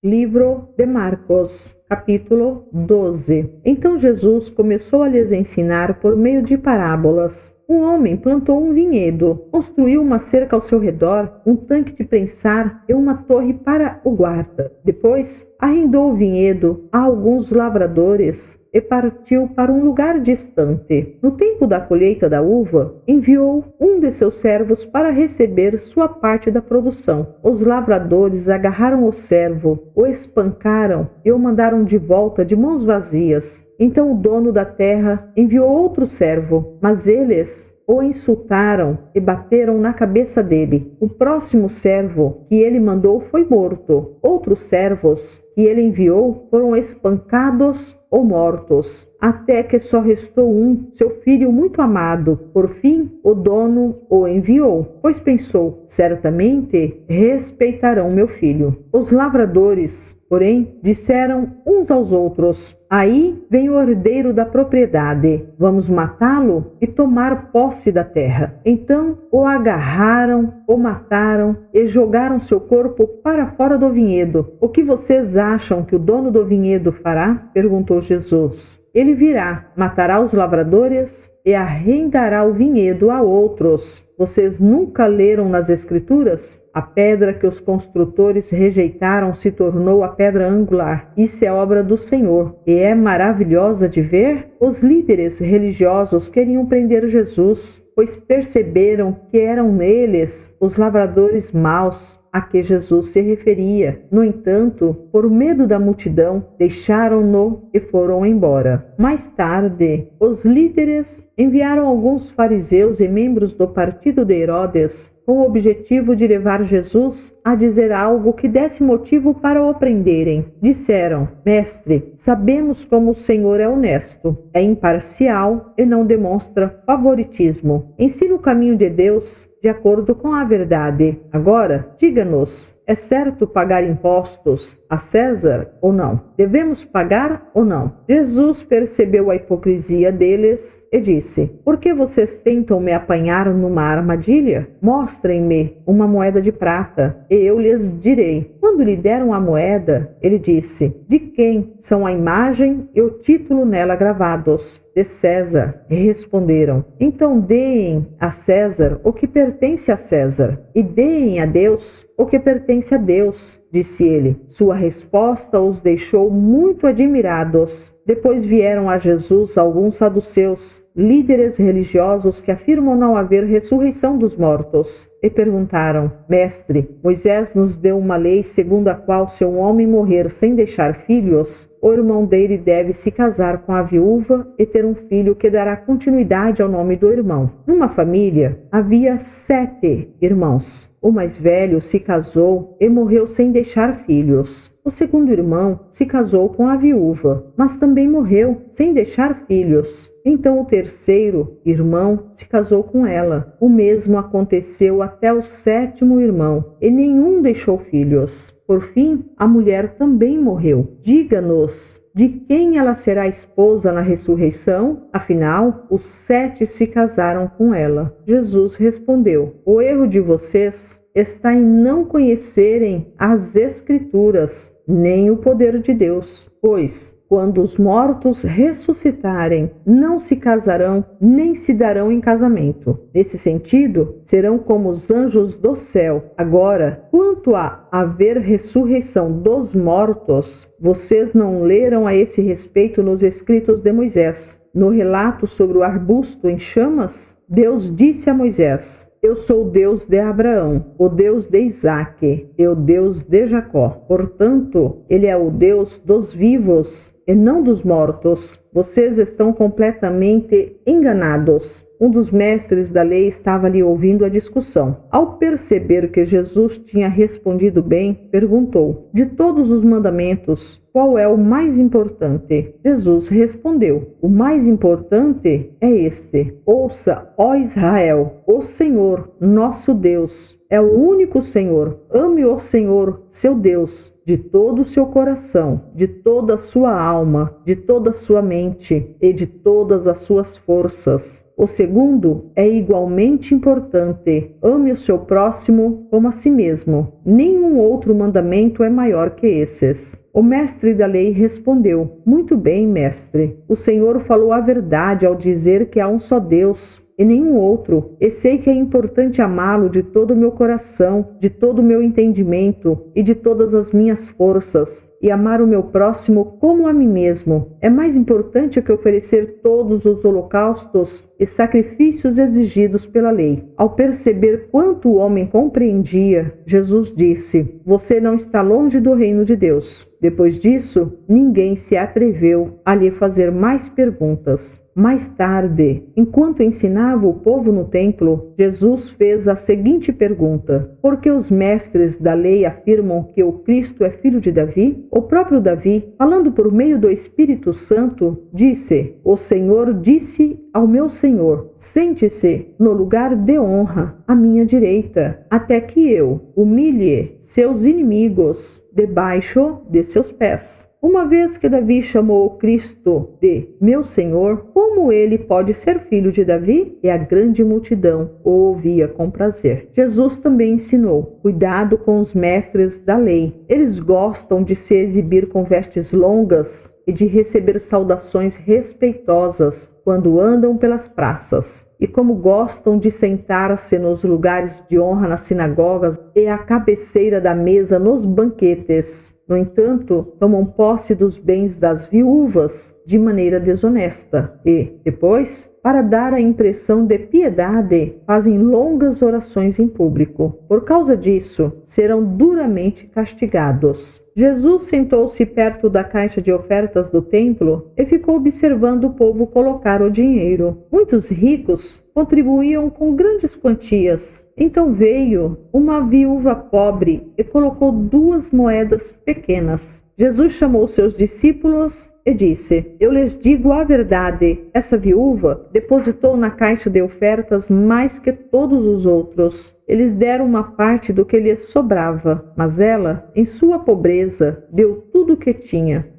Livro de Marcos, capítulo 12. Então Jesus começou a lhes ensinar por meio de parábolas. Um homem plantou um vinhedo, construiu uma cerca ao seu redor, um tanque de prensar e uma torre para o guarda. Depois, arrendou o vinhedo a alguns lavradores e partiu para um lugar distante. No tempo da colheita da uva, enviou um de seus servos para receber sua parte da produção. Os lavradores agarraram o servo, o espancaram e o mandaram de volta de mãos vazias. Então o dono da terra enviou outro servo, mas eles o insultaram e bateram na cabeça dele. O próximo servo que ele mandou foi morto. Outros servos que ele enviou foram espancados ou mortos, até que só restou um, seu filho muito amado. Por fim, o dono o enviou, pois pensou: certamente respeitarão meu filho. Os lavradores, porém, disseram uns aos outros: aí vem o herdeiro da propriedade, vamos matá-lo e tomar posse da terra. Então o agarraram, o mataram e jogaram seu corpo para fora do vinhedo. O que vocês acham que o dono do vinhedo fará? Perguntou Jesus. Ele virá, matará os lavradores e arrendará o vinhedo a outros. Vocês nunca leram nas Escrituras? A pedra que os construtores rejeitaram se tornou a pedra angular. Isso é obra do Senhor e é maravilhosa de ver. Os líderes religiosos queriam prender Jesus, pois perceberam que eram neles os lavradores maus a que Jesus se referia. No entanto, por medo da multidão, deixaram-no e foram embora. Mais tarde, os líderes enviaram alguns fariseus e membros do partido de Herodes com o objetivo de levar Jesus a dizer algo que desse motivo para o prenderem. Disseram: Mestre, sabemos como o Senhor é honesto, é imparcial e não demonstra favoritismo. Ensina o caminho de Deus de acordo com a verdade. Agora, diga-nos, é certo pagar impostos a César ou não? Devemos pagar ou não? Jesus percebeu a hipocrisia deles e disse: por que vocês tentam me apanhar numa armadilha? Mostrem-me uma moeda de prata e eu lhes direi. Quando lhe deram a moeda, ele disse: de quem são a imagem e o título nela gravados? De César. Responderam: então deem a César o que pertence a César e deem a Deus o que pertence a Deus, disse ele. Sua resposta os deixou muito admirados. Depois vieram a Jesus alguns saduceus, líderes religiosos que afirmam não haver ressurreição dos mortos, e perguntaram: Mestre, Moisés nos deu uma lei segundo a qual, se um homem morrer sem deixar filhos, o irmão dele deve se casar com a viúva e ter um filho que dará continuidade ao nome do irmão. Numa família havia 7 irmãos. O mais velho se casou e morreu sem deixar filhos. O segundo irmão se casou com a viúva, mas também morreu sem deixar filhos. Então o terceiro irmão se casou com ela. O mesmo aconteceu até o 7º irmão, e nenhum deixou filhos. Por fim, a mulher também morreu. Diga-nos, de quem ela será esposa na ressurreição? Afinal, os 7 se casaram com ela. Jesus respondeu: o erro de vocês está em não conhecerem as Escrituras, nem o poder de Deus. Pois, quando os mortos ressuscitarem, não se casarão, nem se darão em casamento. Nesse sentido, serão como os anjos do céu. Agora, quanto a haver ressurreição dos mortos, vocês não leram a esse respeito nos escritos de Moisés? No relato sobre o arbusto em chamas, Deus disse a Moisés: eu sou o Deus de Abraão, o Deus de Isaque e o Deus de Jacó. Portanto, ele é o Deus dos vivos e não dos mortos. Vocês estão completamente enganados. Um dos mestres da lei estava ali ouvindo a discussão. Ao perceber que Jesus tinha respondido bem, perguntou: de todos os mandamentos, qual é o mais importante? Jesus respondeu: o mais importante é este: ouça, ó Israel, o Senhor, nosso Deus, é o único Senhor. Ame o Senhor, seu Deus, de todo o seu coração, de toda a sua alma, de toda a sua mente e de todas as suas forças. O segundo é igualmente importante: ame o seu próximo como a si mesmo. Nenhum outro mandamento é maior que esses. O mestre da lei respondeu: muito bem, mestre. O Senhor falou a verdade ao dizer que há um só Deus e nenhum outro, e sei que é importante amá-lo de todo o meu coração, de todo o meu entendimento e de todas as minhas forças, e amar o meu próximo como a mim mesmo. É mais importante que oferecer todos os holocaustos e sacrifícios exigidos pela lei. Ao perceber quanto o homem compreendia, Jesus disse: você não está longe do reino de Deus. Depois disso, ninguém se atreveu a lhe fazer mais perguntas. Mais tarde, enquanto ensinava o povo no templo, Jesus fez a seguinte pergunta: por que os mestres da lei afirmam que o Cristo é filho de Davi? O próprio Davi, falando por meio do Espírito Santo, disse: o Senhor disse ao meu Senhor: sente-se no lugar de honra à minha direita, até que eu humilhe seus inimigos debaixo de seus pés. Uma vez que Davi chamou o Cristo de meu Senhor, como ele pode ser filho de Davi? E a grande multidão o ouvia com prazer. Jesus também ensinou: cuidado com os mestres da lei. Eles gostam de se exibir com vestes longas e de receber saudações respeitosas quando andam pelas praças. E como gostam de sentar-se nos lugares de honra nas sinagogas e à cabeceira da mesa nos banquetes. No entanto, tomam posse dos bens das viúvas de maneira desonesta e, depois, para dar a impressão de piedade, fazem longas orações em público. Por causa disso, serão duramente castigados. Jesus sentou-se perto da caixa de ofertas do templo e ficou observando o povo colocar o dinheiro. Muitos ricos contribuíam com grandes quantias. Então veio uma viúva pobre e colocou 2 moedas pequenas. Jesus chamou seus discípulos e disse: eu lhes digo a verdade, essa viúva depositou na caixa de ofertas mais que todos os outros. Eles deram uma parte do que lhes sobrava, mas ela, em sua pobreza, deu tudo o que tinha.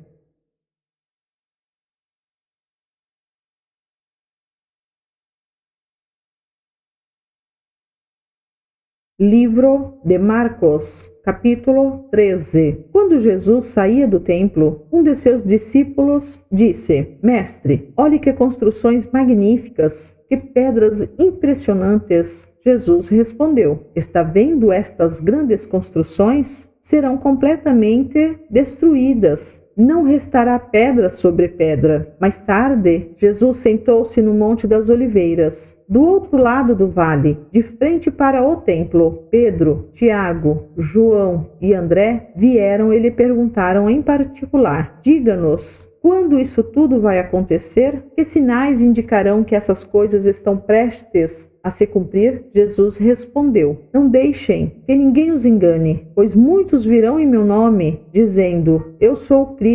Livro de Marcos, capítulo 13. Quando Jesus saía do templo, um de seus discípulos disse: mestre, olhe que construções magníficas, que pedras impressionantes. Jesus respondeu: está vendo estas grandes construções? Serão completamente destruídas. Não restará pedra sobre pedra. Mais tarde, Jesus sentou-se no Monte das Oliveiras, do outro lado do vale, de frente para o templo. Pedro, Tiago, João e André vieram e lhe perguntaram em particular: diga-nos, quando isso tudo vai acontecer? Que sinais indicarão que essas coisas estão prestes a se cumprir? Jesus respondeu: não deixem que ninguém os engane, pois muitos virão em meu nome, dizendo: eu sou o Cristo,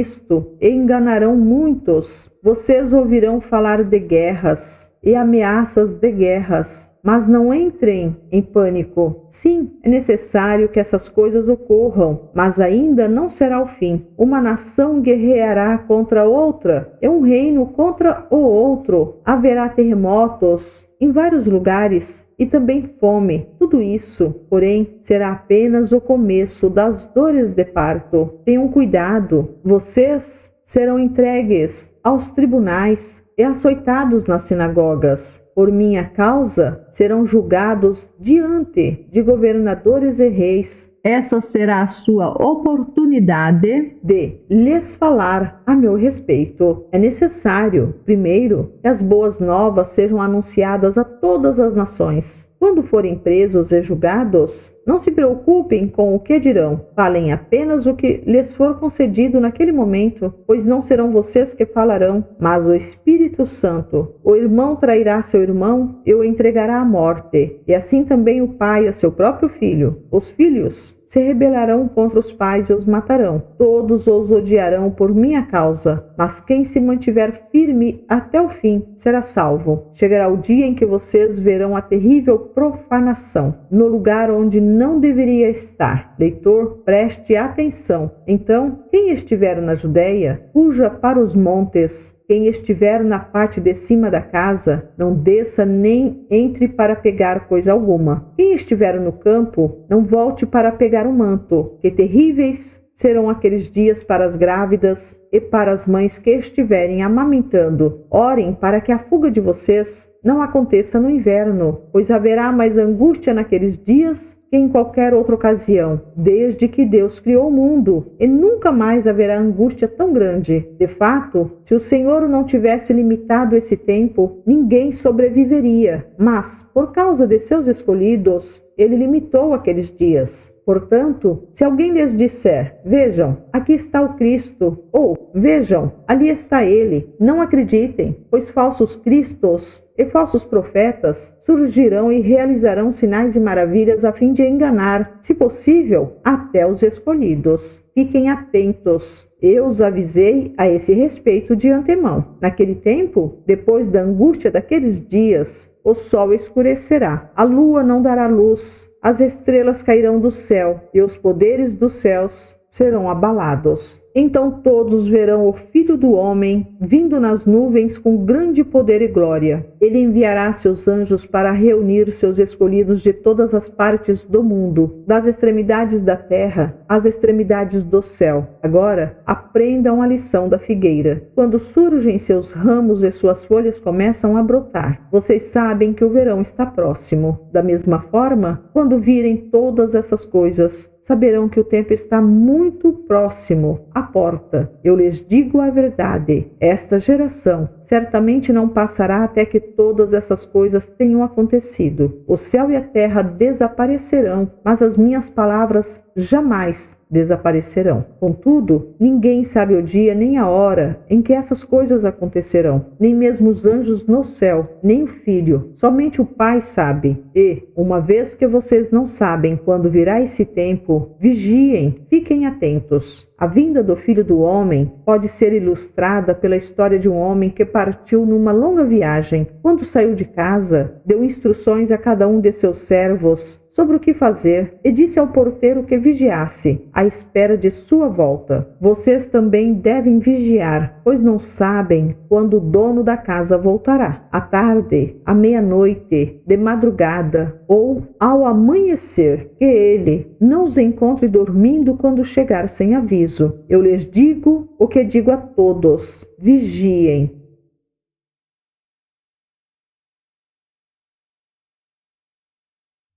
e enganarão muitos. Vocês ouvirão falar de guerras e ameaças de guerras, mas não entrem em pânico. Sim, é necessário que essas coisas ocorram, mas ainda não será o fim. Uma nação guerreará contra outra, e um reino contra o outro. Haverá terremotos em vários lugares e também fome. Tudo isso, porém, será apenas o começo das dores de parto. Tenham cuidado, vocês serão entregues aos tribunais e açoitados nas sinagogas. Por minha causa, serão julgados diante de governadores e reis. Essa será a sua oportunidade de lhes falar a meu respeito. É necessário, primeiro, que as boas novas sejam anunciadas a todas as nações. Quando forem presos e julgados, não se preocupem com o que dirão. Falem apenas o que lhes for concedido naquele momento, pois não serão vocês que falarão, mas o Espírito Santo. O irmão trairá seu irmão e o entregará à morte, e assim também o pai a seu próprio filho. Os filhos se rebelarão contra os pais e os matarão. Todos os odiarão por minha causa, mas quem se mantiver firme até o fim será salvo. Chegará o dia em que vocês verão a terrível profanação, no lugar onde não deveria estar. Leitor, preste atenção. Então, quem estiver na Judéia, fuja para os montes. Quem estiver na parte de cima da casa, não desça nem entre para pegar coisa alguma. Quem estiver no campo, não volte para pegar o manto. Que terríveis serão aqueles dias para as grávidas e para as mães que estiverem amamentando. Orem para que a fuga de vocês não aconteça no inverno, pois haverá mais angústia naqueles dias que em qualquer outra ocasião, desde que Deus criou o mundo, e nunca mais haverá angústia tão grande. De fato, se o Senhor não tivesse limitado esse tempo, ninguém sobreviveria, mas, por causa de seus escolhidos, ele limitou aqueles dias. Portanto, se alguém lhes disser, vejam, aqui está o Cristo, ou vejam, ali está ele, não acreditem, pois falsos cristos e falsos profetas surgirão e realizarão sinais e maravilhas a fim de enganar, se possível, até os escolhidos. Fiquem atentos. Eu os avisei a esse respeito de antemão. Naquele tempo, depois da angústia daqueles dias, o sol escurecerá, a lua não dará luz, as estrelas cairão do céu e os poderes dos céus serão abalados. Então todos verão o Filho do Homem vindo nas nuvens com grande poder e glória. Ele enviará seus anjos para reunir seus escolhidos de todas as partes do mundo, das extremidades da terra às extremidades do céu. Agora, aprendam a lição da figueira. Quando surgem seus ramos e suas folhas começam a brotar, vocês sabem que o verão está próximo. Da mesma forma, quando virem todas essas coisas, saberão que o tempo está muito próximo à porta. Eu lhes digo a verdade, esta geração certamente não passará até que todas essas coisas tenham acontecido. O céu e a terra desaparecerão, mas as minhas palavras jamais desaparecerão. Contudo, ninguém sabe o dia nem a hora em que essas coisas acontecerão, nem mesmo os anjos no céu, nem o Filho. Somente o Pai sabe. E, uma vez que vocês não sabem quando virá esse tempo, vigiem, fiquem atentos. A vinda do Filho do Homem pode ser ilustrada pela história de um homem que partiu numa longa viagem. Quando saiu de casa, deu instruções a cada um de seus servos sobre o que fazer e disse ao porteiro que vigiasse, à espera de sua volta. Vocês também devem vigiar, pois não sabem quando o dono da casa voltará. À tarde, à meia-noite, de madrugada ou ao amanhecer, que ele não os encontre dormindo quando chegar sem aviso. Eu lhes digo o que digo a todos: vigiem.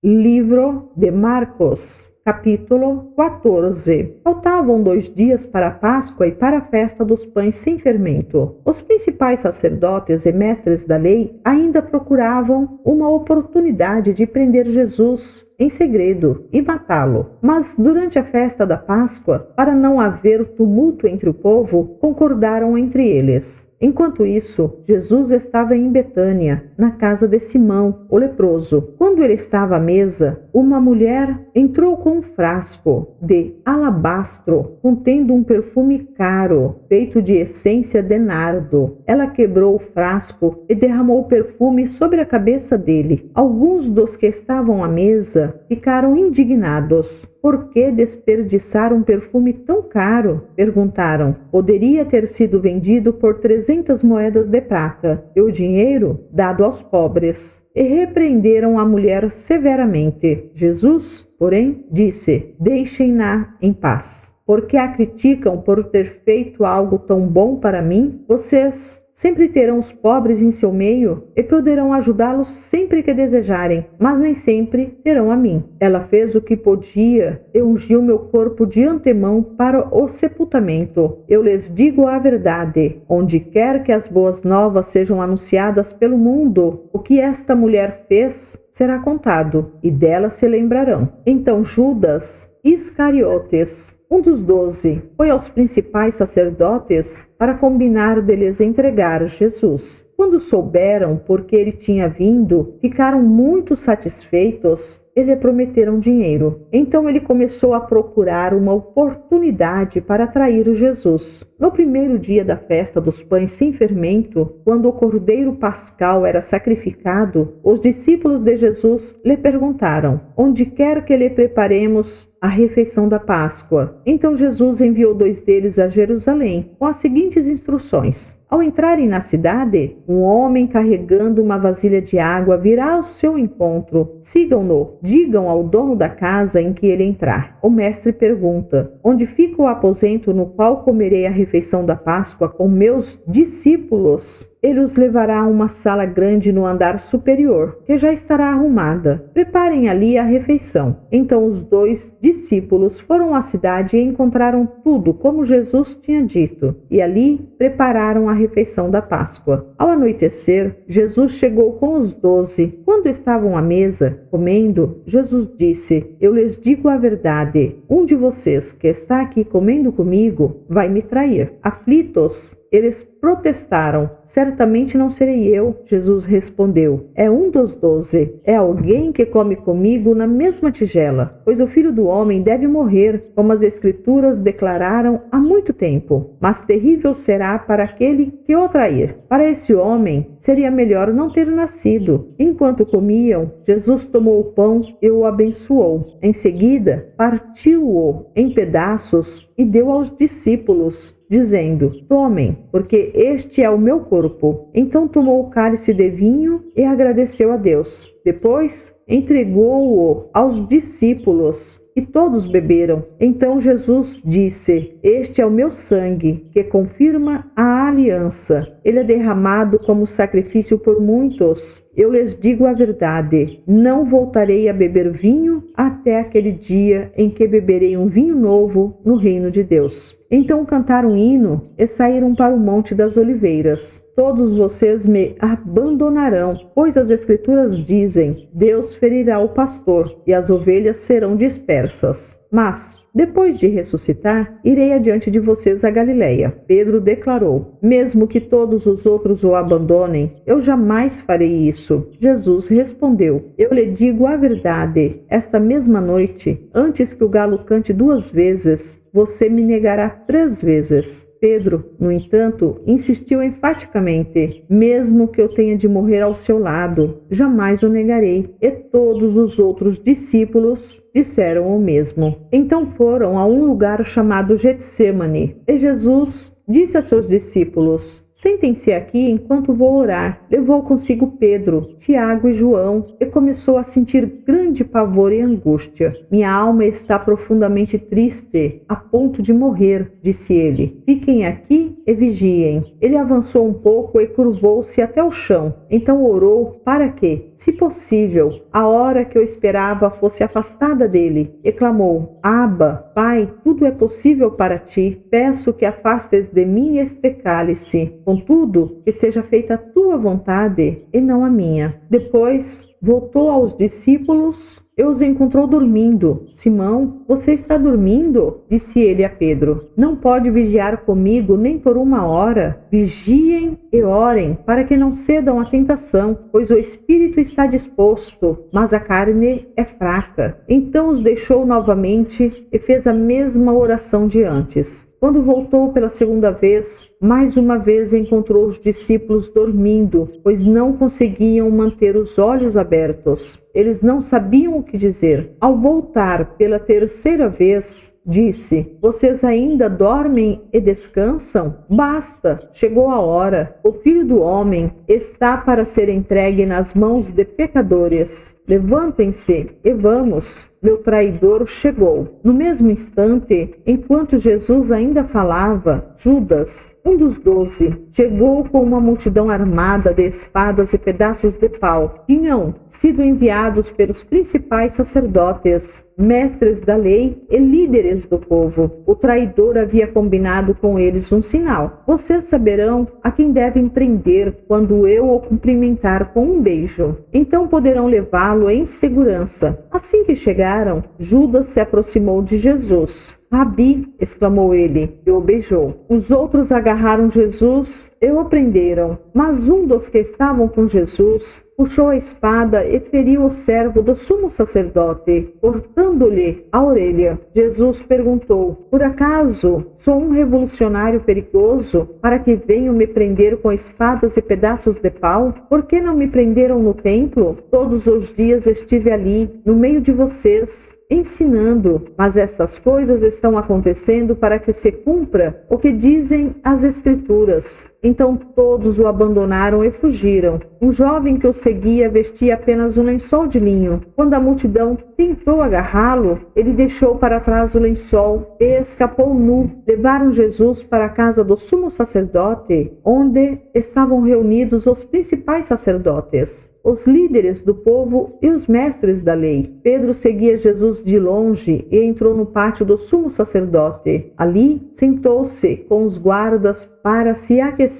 Livro de Marcos, capítulo 14. Faltavam 2 dias para a Páscoa e para a festa dos pães sem fermento. Os principais sacerdotes e mestres da lei ainda procuravam uma oportunidade de prender Jesus em segredo e matá-lo. Mas durante a festa da Páscoa, para não haver tumulto entre o povo, concordaram entre eles. Enquanto isso, Jesus estava em Betânia, na casa de Simão, o leproso. Quando ele estava à mesa, uma mulher entrou com um frasco de alabastro contendo um perfume caro, feito de essência de nardo. Ela quebrou o frasco e derramou o perfume sobre a cabeça dele. Alguns dos que estavam à mesa ficaram indignados. Por que desperdiçar um perfume tão caro? Perguntaram. Poderia ter sido vendido por 300 moedas de prata e o dinheiro dado aos pobres. E repreenderam a mulher severamente. Jesus, porém, disse: deixem-na em paz. Porque a criticam por ter feito algo tão bom para mim? Vocês sempre terão os pobres em seu meio e poderão ajudá-los sempre que desejarem, mas nem sempre terão a mim. Ela fez o que podia e ungiu meu corpo de antemão para o sepultamento. Eu lhes digo a verdade, onde quer que as boas novas sejam anunciadas pelo mundo, o que esta mulher fez será contado, e dela se lembrarão. Então Judas Iscariotes, um dos 12, foi aos principais sacerdotes para combinar de lhes entregar Jesus. Quando souberam por que ele tinha vindo, ficaram muito satisfeitos e lhe prometeram dinheiro. Então ele começou a procurar uma oportunidade para atrair Jesus. No primeiro dia da festa dos pães sem fermento, quando o cordeiro pascal era sacrificado, os discípulos de Jesus lhe perguntaram: onde quer que lhe preparemos a refeição da Páscoa? Então Jesus enviou 2 deles a Jerusalém com as seguintes instruções: ao entrarem na cidade, um homem carregando uma vasilha de água virá ao seu encontro. Sigam-no. Digam ao dono da casa em que ele entrar. O mestre pergunta: onde fica o aposento no qual comerei a refeição da Páscoa com meus discípulos? Ele os levará a uma sala grande no andar superior, que já estará arrumada. Preparem ali a refeição. Então os 2 discípulos foram à cidade e encontraram tudo como Jesus tinha dito, e ali prepararam a refeição da Páscoa. Ao anoitecer, Jesus chegou com os 12. Quando estavam à mesa, comendo, Jesus disse: eu lhes digo a verdade, um de vocês que está aqui comendo comigo vai me trair. Aflitos, eles protestaram: certamente não serei eu. Jesus respondeu: é um dos 12. É alguém que come comigo na mesma tigela, pois o Filho do Homem deve morrer, como as Escrituras declararam há muito tempo. Mas terrível será para aquele que o trair. Para esse homem, seria melhor não ter nascido. Enquanto comiam, Jesus tomou o pão e o abençoou. Em seguida, partiu-o em pedaços e deu aos discípulos, dizendo: tomem, porque este é o meu corpo. Então tomou o cálice de vinho e agradeceu a Deus. Depois entregou-o aos discípulos e todos beberam. Então Jesus disse: este é o meu sangue, que confirma a aliança. Ele é derramado como sacrifício por muitos. Eu lhes digo a verdade, não voltarei a beber vinho até aquele dia em que beberei um vinho novo no reino de Deus. Então cantaram um hino e saíram para o Monte das Oliveiras. Todos vocês me abandonarão, pois as Escrituras dizem: Deus ferirá o pastor e as ovelhas serão dispersas. Mas, depois de ressuscitar, irei adiante de vocês a Galileia. Pedro declarou: mesmo que todos os outros o abandonem, eu jamais farei isso. Jesus respondeu: eu lhe digo a verdade, esta mesma noite, antes que o galo cante 2 vezes, você me negará 3 vezes. Pedro, no entanto, insistiu enfaticamente: mesmo que eu tenha de morrer ao seu lado, jamais o negarei. E todos os outros discípulos disseram o mesmo. Então foram a um lugar chamado Getsêmani, e Jesus disse a seus discípulos: sentem-se aqui enquanto vou orar. Levou consigo Pedro, Tiago e João e começou a sentir grande pavor e angústia. Minha alma está profundamente triste, a ponto de morrer, disse ele. Fiquem aqui e vigiem. Ele avançou um pouco e curvou-se até o chão. Então orou para que, se possível, a hora que eu esperava fosse afastada dele, e clamou: Abba, Pai, tudo é possível para ti. Peço que afastes de mim este cálice. Contudo, que seja feita a tua vontade e não a minha. Depois voltou aos discípulos e os encontrou dormindo. Simão, você está dormindo? Disse ele a Pedro. Não pode vigiar comigo nem por 1 hora? Vigiem e orem, para que não cedam à tentação, pois o espírito está disposto, mas a carne é fraca. Então os deixou novamente e fez a mesma oração de antes. Quando voltou pela 2ª vez, mais uma vez encontrou os discípulos dormindo, pois não conseguiam manter os olhos abertos. Eles não sabiam o que dizer. Ao voltar pela 3ª vez, disse: vocês ainda dormem e descansam? Basta, chegou a hora. O Filho do Homem está para ser entregue nas mãos de pecadores. Levantem-se e vamos. Meu traidor chegou. No mesmo instante, enquanto Jesus ainda falava, Judas, um dos 12, chegou com uma multidão armada de espadas e pedaços de pau. Tinham sido enviados pelos principais sacerdotes, mestres da lei e líderes do povo. O traidor havia combinado com eles um sinal. Vocês saberão a quem devem prender quando eu o cumprimentar com um beijo. Então poderão levá-lo em segurança. Assim que chegaram, Judas se aproximou de Jesus. Rabi, exclamou ele, e o beijou. Os outros agarraram Jesus e o prenderam, mas um dos que estavam com Jesus puxou a espada e feriu o servo do sumo sacerdote, cortando-lhe a orelha. Jesus perguntou: por acaso sou um revolucionário perigoso para que venham me prender com espadas e pedaços de pau? Por que não me prenderam no templo? Todos os dias estive ali, no meio de vocês, ensinando, mas estas coisas estão acontecendo para que se cumpra o que dizem as Escrituras. Então todos o abandonaram e fugiram. Um jovem que o seguia vestia apenas um lençol de linho. Quando a multidão tentou agarrá-lo, ele deixou para trás o lençol e escapou nu. Levaram Jesus para a casa do sumo sacerdote, onde estavam reunidos os principais sacerdotes, os líderes do povo e os mestres da lei. Pedro seguia Jesus de longe e entrou no pátio do sumo sacerdote. Ali, sentou-se com os guardas para se aquecer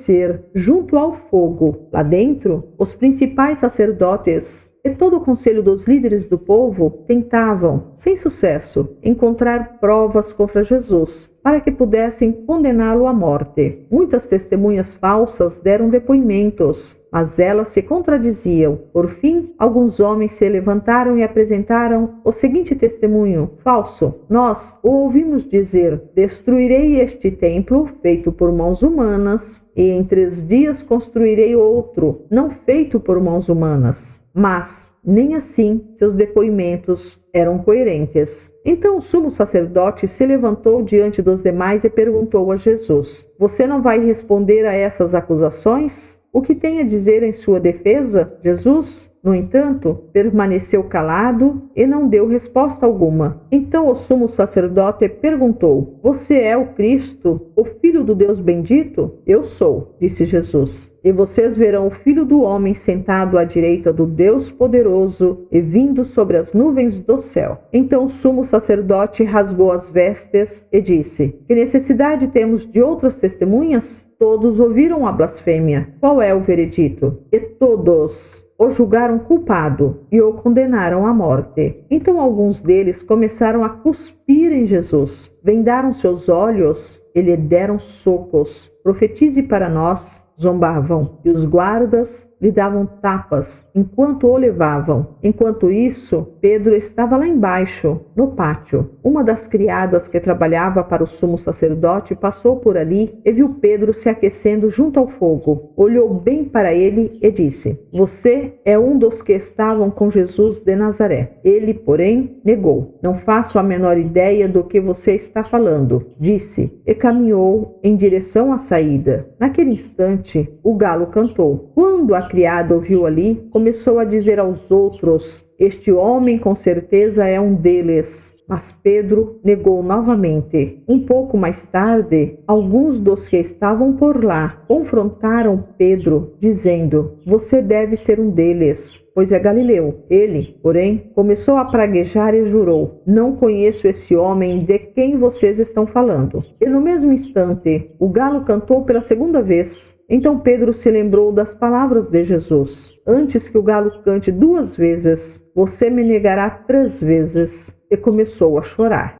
junto ao fogo. Lá dentro, os principais sacerdotes e todo o conselho dos líderes do povo tentavam, sem sucesso, encontrar provas contra Jesus, para que pudessem condená-lo à morte. Muitas testemunhas falsas deram depoimentos, mas elas se contradiziam. Por fim, alguns homens se levantaram e apresentaram o seguinte testemunho falso: nós o ouvimos dizer: destruirei este templo feito por mãos humanas, e em 3 dias construirei outro, não feito por mãos humanas. Mas nem assim seus depoimentos eram coerentes. Então o sumo sacerdote se levantou diante dos demais e perguntou a Jesus: você não vai responder a essas acusações? O que tem a dizer em sua defesa? Jesus, no entanto, permaneceu calado e não deu resposta alguma. Então o sumo sacerdote perguntou: você é o Cristo, o Filho do Deus bendito? Eu sou, disse Jesus. E vocês verão o Filho do Homem sentado à direita do Deus poderoso e vindo sobre as nuvens do céu. Então o sumo sacerdote rasgou as vestes e disse: que necessidade temos de outras testemunhas? Todos ouviram a blasfêmia. Qual é o veredito? E todos o julgaram culpado e o condenaram à morte. Então alguns deles começaram a cuspir em Jesus, vendaram seus olhos e lhe deram socos. Profetize para nós, zombavam, e os guardas lhe davam tapas enquanto o levavam. Enquanto isso, Pedro estava lá embaixo, no pátio. Uma das criadas que trabalhava para o sumo sacerdote passou por ali e viu Pedro se aquecendo junto ao fogo. Olhou bem para ele e disse: você é um dos que estavam com Jesus de Nazaré. Ele, porém, negou. Não faço a menor ideia do que você está falando, disse, e caminhou em direção à saída. Naquele instante, o galo cantou. Quando a criada ouviu ali, começou a dizer aos outros: este homem com certeza é um deles. Mas Pedro negou novamente. Um pouco mais tarde, alguns dos que estavam por lá confrontaram Pedro, dizendo: você deve ser um deles, pois é galileu. Ele, porém, começou a praguejar e jurou: não conheço esse homem de quem vocês estão falando. E no mesmo instante, o galo cantou pela segunda vez. Então Pedro se lembrou das palavras de Jesus: antes que o galo cante 2 vezes, você me negará 3 vezes. E começou a chorar.